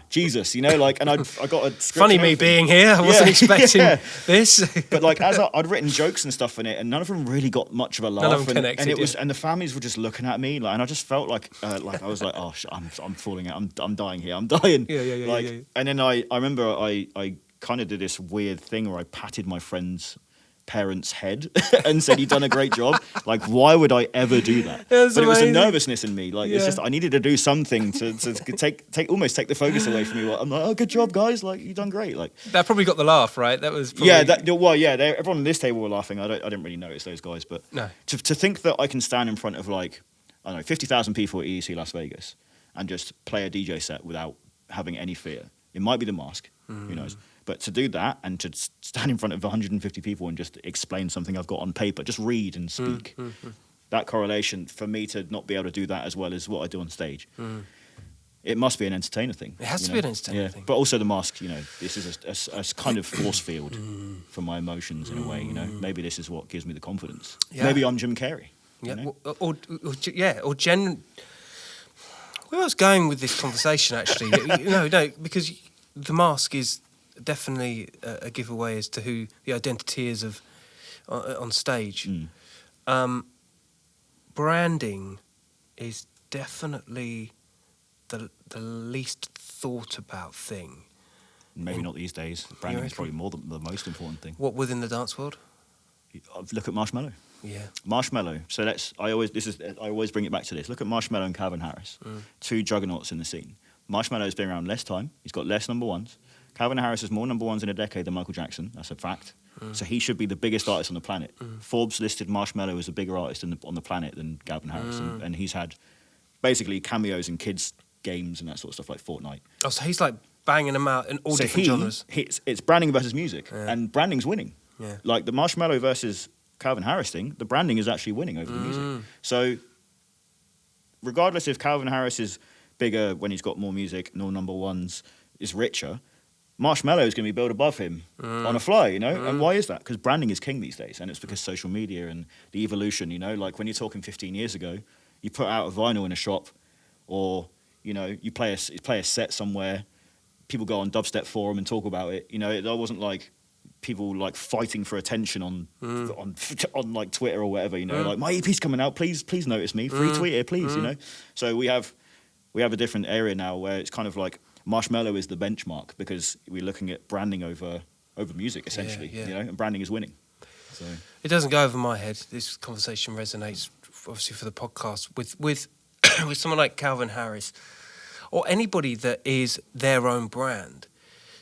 Jesus, you know, like, and I got a script. Funny me being here, I wasn't expecting this. But like, as I'd written jokes and stuff in it, and none of them really got much of a laugh. None of them connected, and it was, and the families were just looking at me, like, and I just felt like I was like, oh, I'm falling out, I'm dying here, I'm dying. Yeah. And then I remember I kind of did this weird thing where I patted my friend's parents' head and said, "You've done a great job." Like, why would I ever do that? That's but amazing. it was a nervousness in me. Like, it's just I needed to do something to almost take the focus away from me. I'm like, "Oh, good job, guys! Like, you've done great." Like that probably got the laugh, right? That was probably... everyone on this table were laughing. I didn't really notice those guys, but No. to think that I can stand in front of like I don't know 50,000 people at EEC Las Vegas and just play a DJ set without having any fear. It might be the mask, who knows. But to do that and to stand in front of 150 people and just explain something I've got on paper, just read and speak, that correlation for me to not be able to do that as well as what I do on stage, it must be an entertainer thing. It has to be an entertainer thing. But also the mask, you know, this is a kind of force field for my emotions in a way, you know. Maybe this is what gives me the confidence. Yeah. Maybe I'm Jim Carrey. Yeah, you know? or Jen... Where I was going with this conversation, actually, no, because the mask is definitely a giveaway as to who the identity is of on stage. Branding is definitely the least thought about thing. Maybe not these days. Branding is probably more the most important thing. What within the dance world? Look at Marshmello. Yeah. Marshmello. So I always bring it back to this. Look at Marshmello and Calvin Harris, two juggernauts in the scene. Marshmello's been around less time. He's got less number ones. Calvin Harris has more number ones in a decade than Michael Jackson. That's a fact. So he should be the biggest artist on the planet. Forbes listed Marshmello as a bigger artist on the planet than Calvin Harris, and he's had basically cameos in kids' games and that sort of stuff like Fortnite. Oh, so he's like banging them out in all different genres. It's branding versus music, and branding's winning. Yeah. Like the Marshmello versus Calvin Harris thing, the branding is actually winning over the music. So regardless if Calvin Harris is bigger when he's got more music, no number ones, is richer, Marshmello is going to be built above him on a fly, you know? And why is that? Because branding is king these days, and it's because social media and the evolution, you know? Like when you're talking 15 years ago, you put out a vinyl in a shop, or, you know, you play a set somewhere, people go on Dubstep forum and talk about it, you know? It wasn't like people like fighting for attention on like Twitter or whatever, you know? Like, my EP's coming out, please notice me, free tweet it, please, you know? So we have a different area now where it's kind of like Marshmello is the benchmark because we're looking at branding over music essentially, you know, and branding is winning. So it doesn't go over my head. This conversation resonates obviously for the podcast with someone like Calvin Harris or anybody that is their own brand.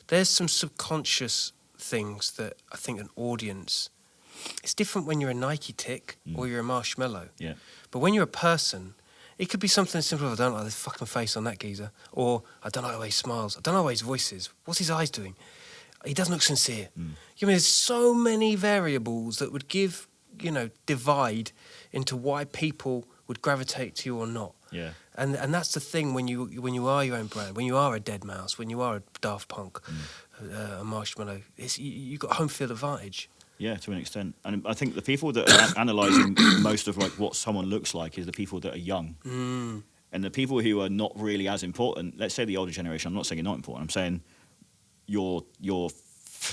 There's some subconscious things that I think an audience. It's different when you're a Nike tick or you're a Marshmello. Yeah. But when you're a person, it could be something simple. I don't like the fucking face on that geezer. Or I don't like the way he smiles. I don't like the way his voice is. What's his eyes doing? He doesn't look sincere. You know, there's so many variables that would divide into why people would gravitate to you or not. Yeah. And that's the thing when you are your own brand, when you are a Deadmau5, when you are a Daft Punk, a Marshmello, you've got home field advantage. Yeah, to an extent. And I think the people that are analysing most of like what someone looks like is the people that are young. And the people who are not really as important, let's say the older generation, I'm not saying you're not important, I'm saying you're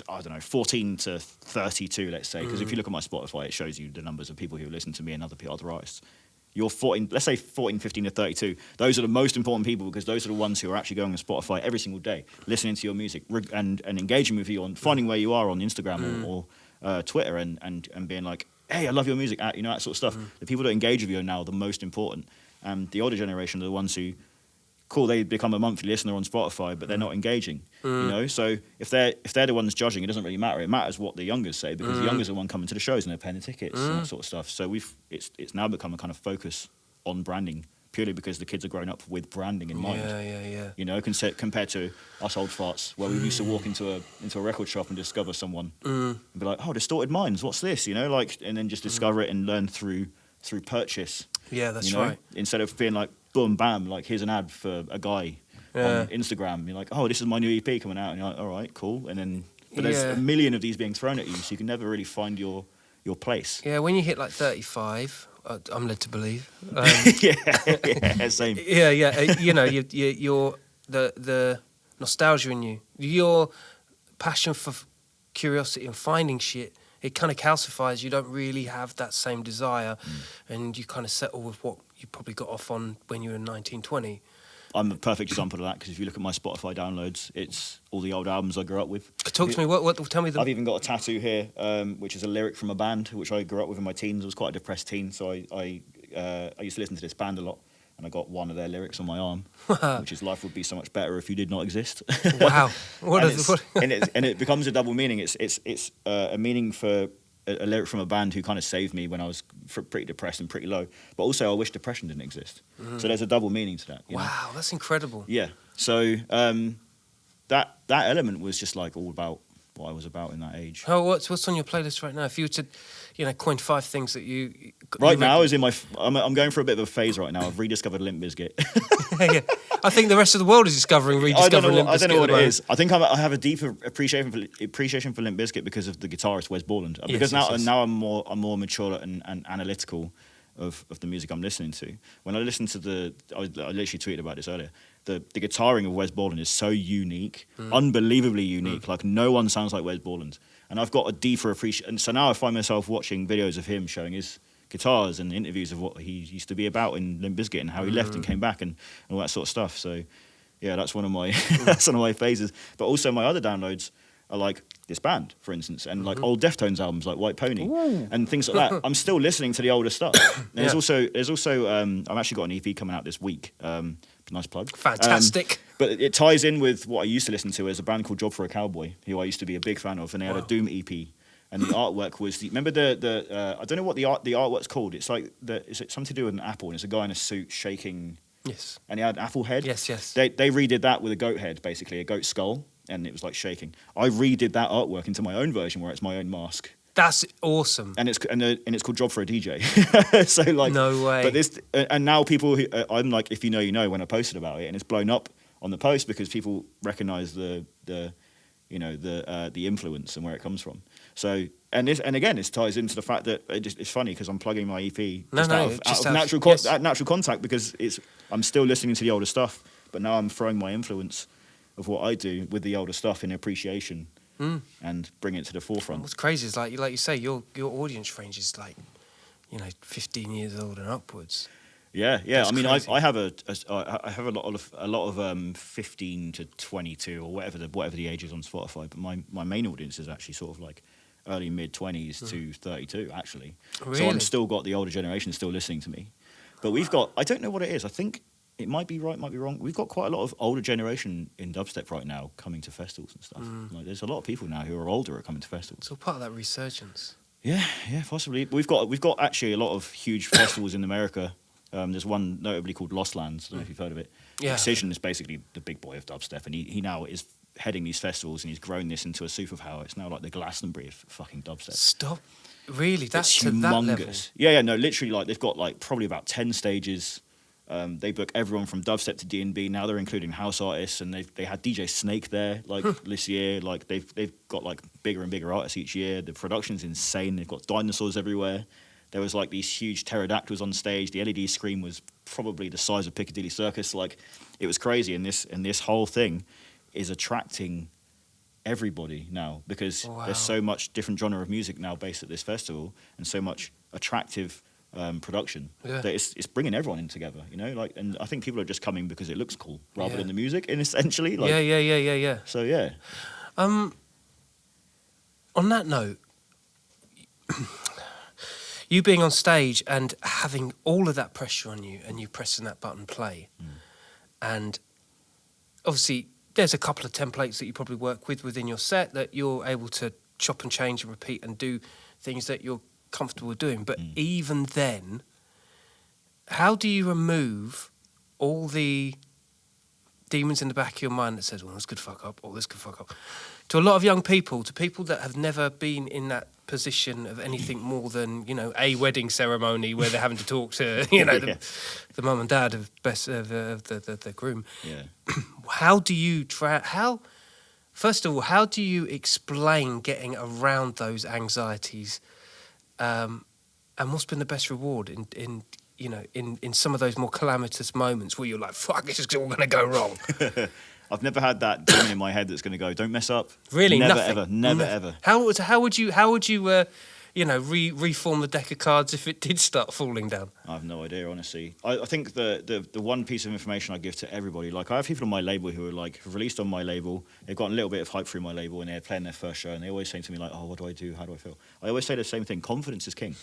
I don't know, 14 to 32, let's say, because if you look at my Spotify, it shows you the numbers of people who listen to me and other artists. You're 14, let's say 14, 15 to 32. Those are the most important people because those are the ones who are actually going on Spotify every single day, listening to your music and engaging with you on finding where you are on Instagram or Twitter and being like, hey, I love your music, you know, that sort of stuff. The people that engage with you are now the most important. The older generation are the ones who, cool, they become a monthly listener on Spotify, but they're not engaging, you know? So if they're the ones judging, it doesn't really matter. It matters what the youngers say because the youngers are the one coming to the shows and they're paying the tickets and that sort of stuff. So it's now become a kind of focus on branding purely because the kids are growing up with branding in mind. Yeah. You know, compared to us old farts where we used to walk into a record shop and discover someone and be like, oh, Distorted Minds, what's this? You know, like, and then just discover it and learn through purchase. Yeah, that's you know? right. Instead of being like, boom, bam, like here's an ad for a guy on Instagram. You're like, oh, this is my new EP coming out. And you're like, all right, cool. And then, but there's a million of these being thrown at you, so you can never really find your place. Yeah, when you hit like 35, I'm led to believe. Yeah, same. Yeah. You know, you're the nostalgia in you, your passion for curiosity and finding shit. It kind of calcifies. You don't really have that same desire, and you kind of settle with what you probably got off on when you were 19, 20. I'm a perfect example of that because if you look at my Spotify downloads, it's all the old albums I grew up with. Talk to me. What? Tell me. I've even got a tattoo here, which is a lyric from a band which I grew up with in my teens. I was quite a depressed teen, so I used to listen to this band a lot, and I got one of their lyrics on my arm, which is "Life would be so much better if you did not exist." Wow. And it becomes a double meaning. It's a meaning for a lyric from a band who kind of saved me when I was pretty depressed and pretty low. But also, I wish depression didn't exist. So there's a double meaning to that. You know? That's incredible. Yeah. So that element was just like all about what I was about in that age. Oh, what's on your playlist right now? If you were to, coin 5 things that you right now is in my. I'm going for a bit of a phase right now. I've rediscovered Limp Bizkit. Yeah. I think the rest of the world is rediscovering Limp Bizkit. I don't know what it is. I think I have a deeper appreciation for Limp Bizkit because of the guitarist Wes Borland. Because now I'm more mature and analytical of the music I'm listening to. When I listen to I literally tweeted about this earlier. The guitaring of Wes Borland is so unique, unbelievably unique. Like no one sounds like Wes Borland. And I've got a deeper appreciation. And so now I find myself watching videos of him showing his guitars and interviews of what he used to be about in Limp Bizkit and how he left and came back and all that sort of stuff. So yeah, that's one of my that's one of my phases. But also my other downloads are like this band, for instance, and like old Deftones albums like White Pony and things like that. I'm still listening to the older stuff. There's also I've actually got an EP coming out this week. Nice plug. Fantastic. But it ties in with what I used to listen to as a band called Job for a Cowboy, who I used to be a big fan of, and they had a Doom EP. And the artwork was remember the I don't know what the artwork's called. It's like it's something to do with an apple, and it's a guy in a suit shaking. Yes. And he had an apple head. Yes. They redid that with a goat head, basically a goat skull, and it was like shaking. I redid that artwork into my own version, where it's my own mask. That's awesome. And it's called Job for a DJ. So like no way. But this and now people who I'm like, if you know, you know. When I posted about it, and it's blown up on the post because people recognise the influence and where it comes from. So and again, this ties into the fact that it's funny because I'm plugging my EP out of natural contact because I'm still listening to the older stuff, but now I'm throwing my influence of what I do with the older stuff in appreciation. And bring it to the forefront. What's crazy is like you say, your audience range is like, 15 years old and upwards. Yeah. That's I mean, crazy. I have a lot of 15 to 22 or whatever the age is on Spotify. But my main audience is actually sort of like early mid 20s to 32 actually. Really? So I'm still got the older generation still listening to me. But we've got I don't know what it is. I think it might be right, might be wrong. We've got quite a lot of older generation in dubstep right now coming to festivals and stuff. Like, there's a lot of people now who are older are coming to festivals. It's all part of that resurgence. Yeah, possibly. We've got actually a lot of huge festivals in America. There's one notably called Lost Lands. I don't know if you've heard of it. Yeah. Excision is basically the big boy of dubstep, and he now is heading these festivals, and he's grown this into a superpower. It's now like the Glastonbury of fucking dubstep. Stop. Really? That's it's to humongous. that level? Yeah, no, literally, like they've got like probably about 10 stages. They book everyone from dubstep to D&B. Now they're including house artists, and they had DJ Snake there like this year. Like they've got like bigger and bigger artists each year. The production's insane. They've got dinosaurs everywhere. There was like these huge pterodactyls on stage. The LED screen was probably the size of Piccadilly Circus. Like it was crazy. And this whole thing is attracting everybody now because there's so much different genre of music now based at this festival, and so much attractive production that it's bringing everyone in together, you know. Like, and I think people are just coming because it looks cool rather than the music, and essentially, like, yeah. So yeah. On that note, you being on stage and having all of that pressure on you, and you pressing that button play, and obviously there's a couple of templates that you probably work with within your set that you're able to chop and change and repeat and do things that you're comfortable doing. But even then, how do you remove all the demons in the back of your mind that says, well, this could fuck up, or this could fuck up? To a lot of young people, to people that have never been in that position of anything more than, you know, a wedding ceremony where they're having to talk to, you know, the mum and dad of the groom. Yeah. How do you first of all, how do you explain getting around those anxieties? And what's been the best reward in some of those more calamitous moments where you're like, fuck, this is all going to go wrong? I've never had that demon in my head that's going to go, don't mess up. Really, never, nothing. Ever. How would you reform the deck of cards if it did start falling down? I have no idea, honestly. I think the one piece of information I give to everybody, like I have people on my label who are like released on my label, they've got a little bit of hype through my label, and they're playing their first show, and they always say to me like, oh, what do I do? How do I feel? I always say the same thing: confidence is king.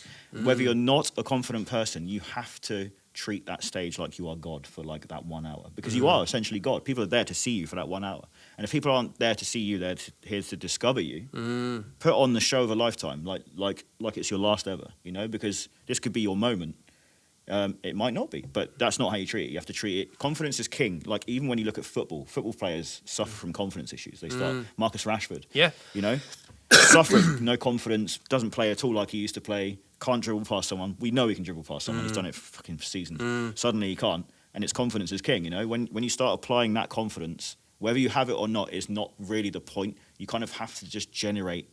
Whether you're not a confident person, you have to treat that stage like you are God for like that 1 hour, because you are essentially God. People are there to see you for that 1 hour, and if people aren't there to see you, they're here to discover you. Put on the show of a lifetime, like it's your last ever, you know, because this could be your moment. It might not be, but that's not how you treat it. You have to treat it. Confidence is king. Like even when you look at football players suffer from confidence issues. They start. Marcus Rashford, you know, suffering, no confidence, doesn't play at all like he used to play. Can't dribble past someone. We know he can dribble past someone. He's done it for fucking seasons. Suddenly he can't, and it's confidence is king. You know, when you start applying that confidence, whether you have it or not is not really the point. You kind of have to just generate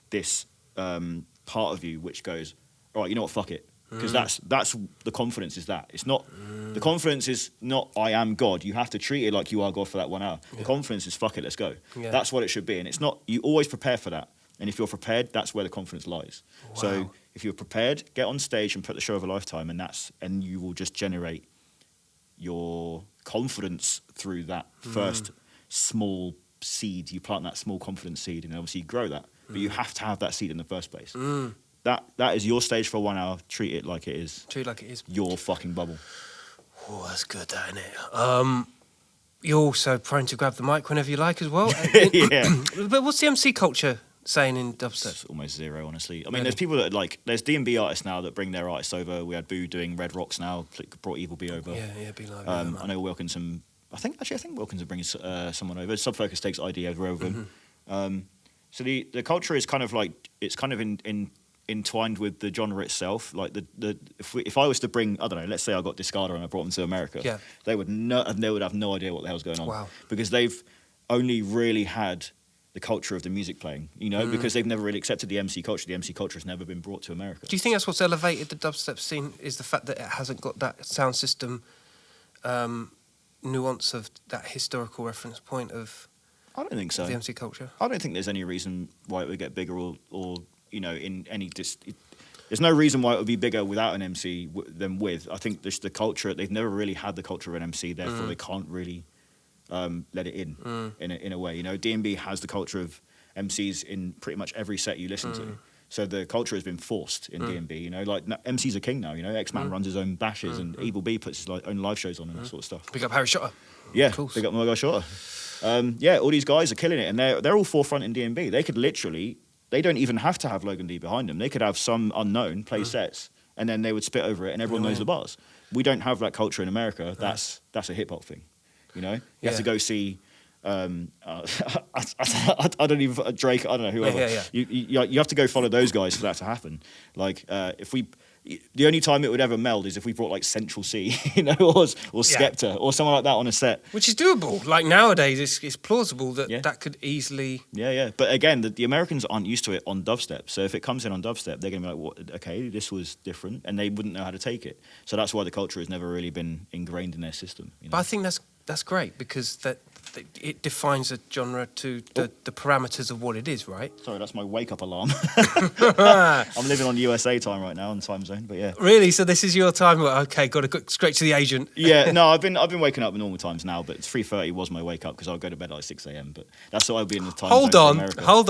this part of you which goes, all right, you know what, fuck it. Because that's the confidence is that. It's not, the confidence is not I am God. You have to treat it like you are God for that 1 hour. The confidence is fuck it, let's go. That's what it should be. And it's not, you always prepare for that. And if you're prepared, that's where the confidence lies. Wow. So if you're prepared, get on stage and put the show of a lifetime, and you will just generate your confidence through that first small seed. You plant that small confidence seed, and obviously you grow that. But you have to have that seed in the first place. That is your stage for 1 hour. Treat it like it is. Treat it like it is. Your fucking bubble. Oh, that's good, that, isn't it? You're also prone to grab the mic whenever you like as well. Yeah. But what's the MC culture saying in dubstep? It's almost zero, honestly. I mean, there's people that there's D&B artists now that bring their artists over. We had Boo doing Red Rocks now, brought Evil B over. Yeah, Be Live. I know Wilkinson. I think Wilkinson brings someone over. Subfocus takes ID over him. So the culture is kind of like, it's kind of entwined with the genre itself. Like if I was to bring, I don't know, let's say I got Discarder and I brought them to America, they would have no idea what the hell's going on. Wow. Because they've only really had the culture of the music playing, you know, because they've never really accepted the MC culture. The MC culture has never been brought to America. Do you think that's what's elevated the dubstep scene, is the fact that it hasn't got that sound system nuance of that historical reference point of I don't think so. The MC culture? I don't think there's any reason why it would get bigger or you know, in any... There's no reason why it would be bigger without an MC than with. I think just the culture, they've never really had the culture of an MC, therefore they can't really let it in a way. You know, D&B has the culture of MCs in pretty much every set you listen to. So the culture has been forced in D&B, you know, like MC's a king now, you know, X-Man runs his own bashes and Evil B puts his own live shows on and that sort of stuff. Big up Harry Shotter. Yeah, big up my guy Shotter. All these guys are killing it, and they're all forefront in D&B. They could literally, they don't even have to have Logan D behind them. They could have some unknown play sets, and then they would spit over it, and everyone knows the bars. We don't have that culture in America. That's a hip hop thing, you know. You have to go see. I don't even Drake. I don't know whoever. You have to go follow those guys for that to happen. Like if we the only time it would ever meld is if we brought like Central C, you know, or Skepta or someone like that on a set. Which is doable. Like nowadays, it's plausible that Yeah. that could easily. Yeah. But again, the Americans aren't used to it on dubstep. So if it comes in on dubstep, they're going to be like, "What? Okay, this was different," and they wouldn't know how to take it. So that's why the culture has never really been ingrained in their system. You know? But I think that's great because that it defines a genre to the parameters of what it is, right? Sorry, that's my wake up alarm. I'm living on USA time right now, on time zone. But yeah. Really? So this is your time? Well, okay, got to go straight to the agent. Yeah, no, I've been waking up at normal times now, but 3:30 was my wake up because I'll go to bed at like 6 a.m. But that's what I'll be in the time. Hold zone on, for America. hold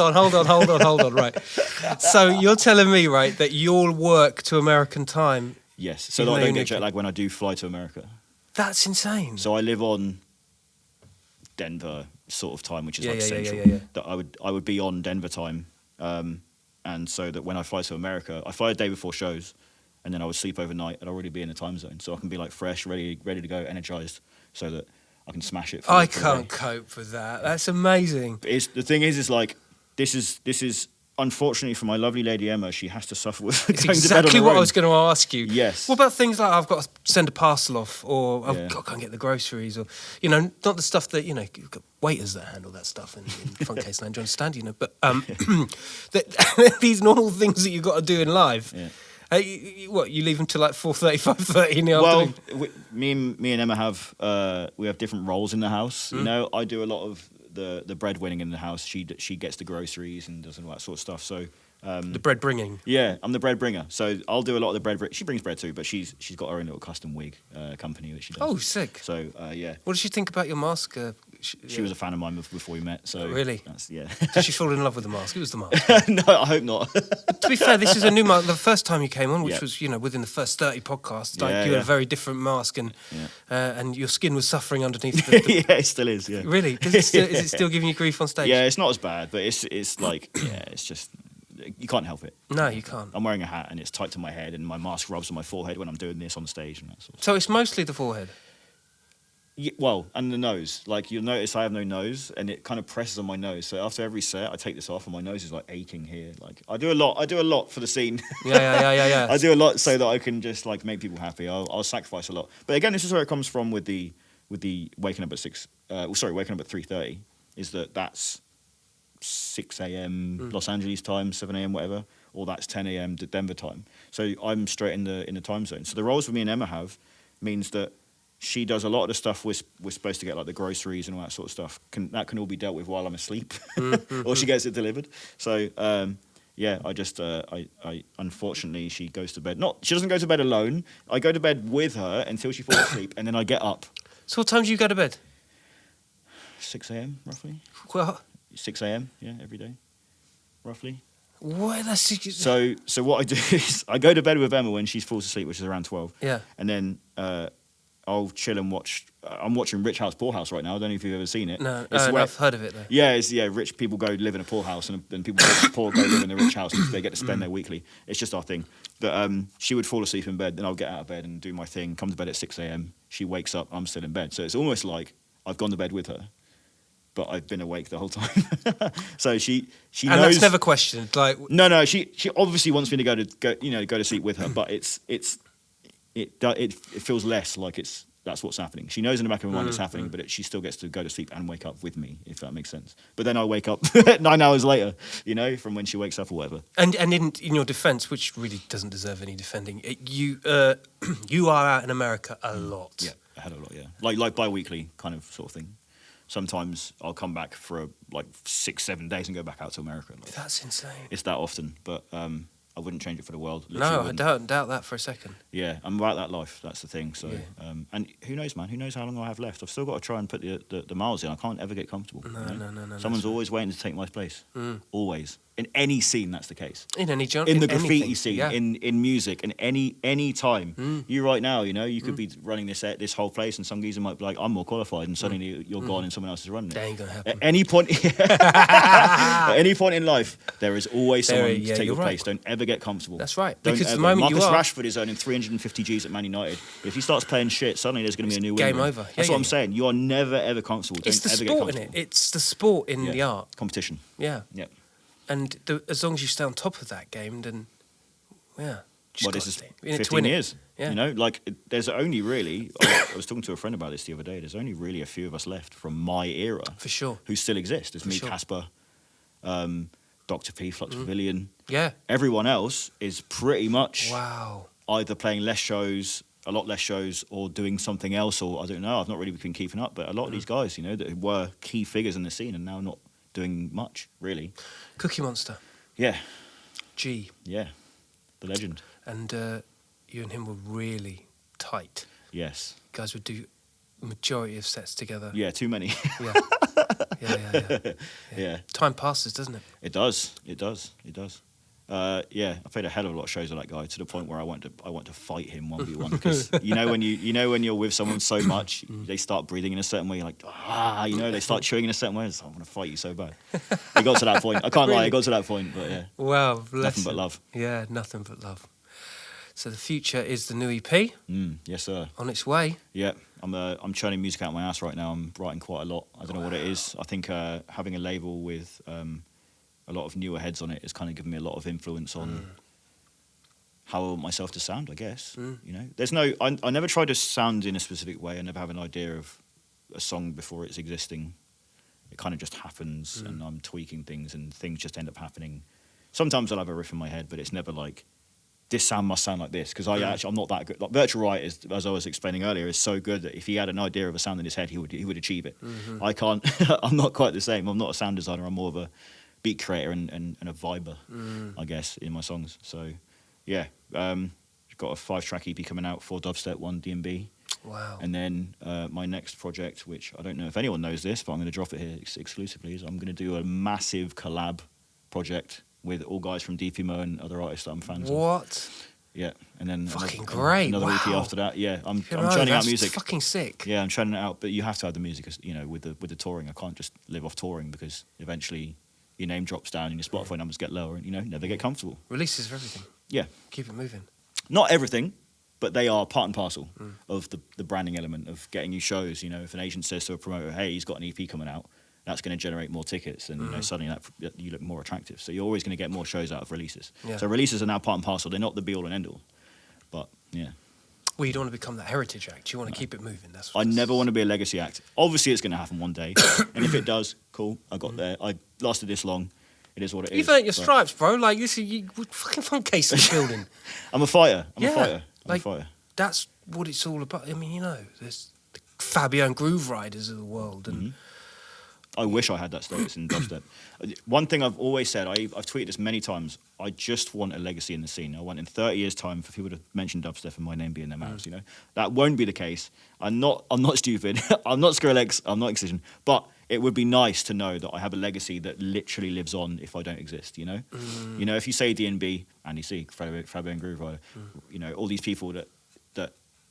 on. Right. So you're telling me, right, that you'll work to American time? Yes, so Even that I though don't you get jet lag when I do fly to America. That's insane. So I live on Denver sort of time, which is like central. Yeah. That I would be on Denver time, and so that when I fly to America, I fly a day before shows, and then I would sleep overnight and I'd already be in the time zone, so I can be like fresh, ready to go, energized, so that I can smash it. I for the can't day. cope with that. That's amazing. But the thing is like this is unfortunately for my lovely lady Emma, she has to suffer with It's going exactly to bed on her what I own. was going to ask you. Yes. What about things like I've got to send a parcel off, or I've Yeah. got to go and get the groceries, or not the stuff that you've got waiters that handle that stuff in Funtcase land. Do you understand? But these normal things that you've got to do in life. Yeah. You leave until like 4:30, 5:30 in the Well, afternoon? me and Emma have we have different roles in the house. You know, I do a lot of the breadwinning in the house. She gets the groceries and does all that sort of stuff. So The bread bringing. yeah, I'm the bread bringer. So I'll do a lot of the bread. She brings bread too, but she's got her own little custom wig company that she does. Oh, sick. So yeah, What did she think about your mask? she was a fan of mine before we met. So Really? that's, yeah. Did she fall in love with the mask? It was the mask. No, I hope not. To be fair, this is a new mask. The first time you came on, which Yeah. was within the first 30 podcasts, like Yeah, you had yeah. a very different mask, and Yeah. and your skin was suffering underneath. The Yeah, it still is. Yeah. Really? Is it still giving you grief on stage? Yeah, it's not as bad, but it's like it's just you can't help it. No, you can't. I'm wearing a hat and it's tight to my head, and my mask rubs on my forehead when I'm doing this on stage and that sort of So it's mostly the forehead. Yeah, well, and the nose. Like you'll notice, I have no nose, and it kind of presses on my nose. So after every set, I take this off, and my nose is like aching here. Like I do a lot for the scene. Yeah. I do a lot so that I can just like make people happy. I'll sacrifice a lot. But again, this is where it comes from with the waking up at waking up at 3:30. Is that's 6 a.m. Los Angeles time, 7 a.m. whatever, or that's 10 a.m. Denver time. So I'm straight in the time zone. So the roles that me and Emma have means that she does a lot of the stuff we're supposed to get, like the groceries and all that sort of stuff. That can all be dealt with while I'm asleep, or she gets it delivered. So yeah, I just I unfortunately she goes to bed. She doesn't go to bed alone. I go to bed with her until she falls asleep, and then I get up. So what time do you go to bed? 6 a.m. roughly. Well, 6 a.m. Yeah, every day, roughly. what? That's So what I do is I go to bed with Emma when she falls asleep, which is around 12. Yeah. And then I'll chill and watch. I'm watching Rich House Poor House right now. I don't know if you've ever seen it. No, It's where- I've heard of it though. Yeah, rich people go live in a poor house, and people poor go live in a rich house because they get to spend their weekly. It's just our thing. But she would fall asleep in bed, then I'll get out of bed and do my thing, come to bed at 6 a.m. She wakes up, I'm still in bed. So it's almost like I've gone to bed with her, but I've been awake the whole time. So she And knows. that's never questioned. Like, No, she obviously wants me to go to sleep with her, but it feels less like that's what's happening. She knows in the back of her mind it's happening, but she still gets to go to sleep and wake up with me, if that makes sense. But then I wake up 9 hours later, from when she wakes up or whatever. and in your defence, which really doesn't deserve any defending, you are out in America a lot. Yeah, I had a lot. Yeah, like bi-weekly kind of sort of thing. Sometimes I'll come back for 6-7 days and go back out to America. That's insane. It's that often, but I wouldn't change it for the world. Literally No, I wouldn't. don't doubt that for a second. Yeah, I'm about that life. That's the thing. So, Yeah. And who knows, man? Who knows how long I have left? I've still got to try and put the miles in. I can't ever get comfortable. No. Someone's always waiting to take my place. Always. In any scene, that's the case. In any genre, In the graffiti anything, scene, yeah. in music, in any time. You right now, you could be running this whole place, and some geezer might be like, "I'm more qualified," and suddenly you're gone, and someone else is running it. That ain't gonna happen. At any point, at any point in life, there is always someone to take your you're place. right. Don't ever get comfortable. That's right. Don't Because the ever. moment Marcus you are, Rashford is earning 350 Gs at Man United. If he starts playing shit, suddenly there's going to be a new game winner. over. That's Yeah, what I'm yeah. saying. You are never ever comfortable. it's the Don't ever get sport in comfortable. it. It's the sport in the art. Competition. Yeah. Yeah. And as long as you stay on top of that game, then yeah. Well, this is got to. In it to 15 win it. years. Yeah. You know, like there's only really. I was talking to a friend about this the other day. There's only really a few of us left from my era For sure. who still exist. There's me, sure. Casper, Dr. P, Flux Pavilion. Yeah. Everyone else is pretty much Wow. either playing less shows, a lot less shows, or doing something else, or I don't know. I've not really been keeping up, but a lot of these guys, you know, that were key figures in the scene, are now not doing much really. Cookie Monster. Yeah, G. yeah, the legend. And you and him were really tight. Yes. You guys would do majority of sets together. Yeah, too many. Yeah. Yeah. Yeah. Time passes, doesn't it? It does. It does. It does. Yeah, I played a hell of a lot of shows with that guy to the point where I want to fight him 1v1 because you know when you're with someone so much, they start breathing in a certain way. You're like, they start chewing in a certain way. So I want to fight you so bad. It got to that point. I can't lie. It got to that point. But yeah, Wow. nothing but love. Yeah, nothing but love. So the future is the new EP Yes, sir. on its way. Yeah, I'm churning music out my ass right now. I'm writing quite a lot. I don't know what it is. I think having a label with a lot of newer heads on it has kind of given me a lot of influence on how I want myself to sound, I guess. You know, I never try to sound in a specific way. I never have an idea of a song before it's existing. It kind of just happens, and I'm tweaking things, and things just end up happening. Sometimes I'll have a riff in my head, but it's never like, this sound must sound like this, because I'm not that good. Like Virtual Right, as I was explaining earlier, is so good that if he had an idea of a sound in his head, he would achieve it. I can't. I'm not quite the same. I'm not a sound designer. I'm more of a beat creator and a viber, I guess, in my songs. So, yeah, got a 5-track EP coming out for Dubstep, 1 D&B. Wow. And then my next project, which I don't know if anyone knows this, but I'm going to drop it here exclusively, is I'm going to do a massive collab project with all guys from Dpmo and other artists that I'm fans of. What? Yeah, and then Fucking great. Another EP Wow. after that. Yeah, I'm You know, churning out that's music. fucking sick. Yeah, I'm churning it out, but you have to have the music, you know, with the touring. I can't just live off touring because eventually your name drops down and your Spotify numbers get lower, and you know, never get comfortable. Releases for everything. Yeah, Keep it moving. not everything, but they are part and parcel of the branding element of getting you shows. You know, if an agent says to a promoter, "Hey, he's got an EP coming out," that's going to generate more tickets, and you know, suddenly that you look more attractive. So you're always going to get more shows out of releases. Yeah. So releases are now part and parcel. They're not the be all and end all, but yeah. Well, you don't want to become that heritage act. You want to keep it moving. That's. I never want to be a legacy act. Obviously, it's going to happen one day, and if it does, cool. I got there. I lasted this long. It is what it is. You've earned your but stripes, bro. Like you see, you fucking Funtcase in the building. I'm a fighter. I'm Yeah, a fighter. I'm like- a fighter. That's what it's all about. I mean, you know, there's the Fabio and Groove Riders of the world, and I wish I had that status in dubstep. One thing I've always said, I've tweeted this many times, I just want a legacy in the scene. I want in 30 years' time for people to mention dubstep and my name be in their mouths, you know? That won't be the case. I'm not stupid. I'm not Skrillex. I'm not Excision. But it would be nice to know that I have a legacy that literally lives on if I don't exist, you know? You know, if you say D&B, Andy C, Fabio and Groove Rider, you know, all these people that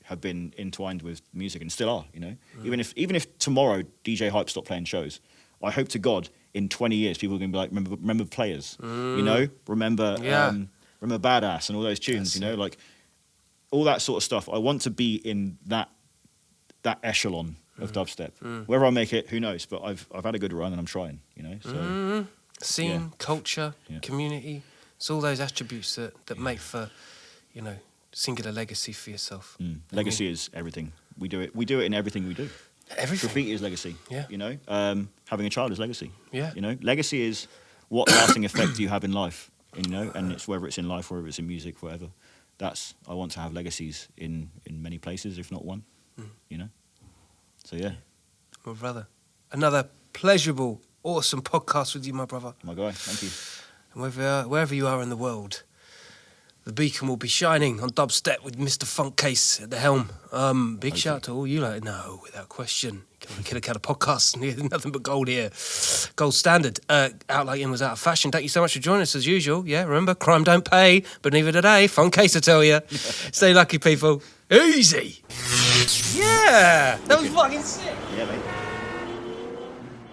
have been entwined with music and still are, you know? Even if tomorrow DJ Hype stopped playing shows, I hope to God in 20 years people are going to be like, remember Players, you know? Remember Badass and all those tunes, you know? Like, all that sort of stuff. I want to be in that echelon of dubstep. Whether I make it, who knows? But I've had a good run and I'm trying, you know? So, scene, culture, community. It's all those attributes that make for, you know, singular legacy for yourself. Legacy is everything. We do it in everything we do. Everything. Graffiti is legacy. Yeah. You know, having a child is legacy. Yeah. You know, legacy is what lasting effect you have in life. You know, and it's whether it's in life, whether it's in music, whatever. I want to have legacies in many places, if not one. You know. So yeah. My brother, another pleasurable, awesome podcast with you, my brother. My guy, thank you. And wherever you are in the world, the beacon will be shining on dubstep with Mr. Funtcase at the helm. Big shout out to all you like. No, without question. Killa Kela podcast. Nothing but gold here. Gold standard. Out like in was out of fashion. Thank you so much for joining us as usual. Yeah, remember, crime don't pay, but neither today. Funtcase, I tell you. Stay lucky, people. Easy. Yeah, that was fucking sick. Yeah, mate.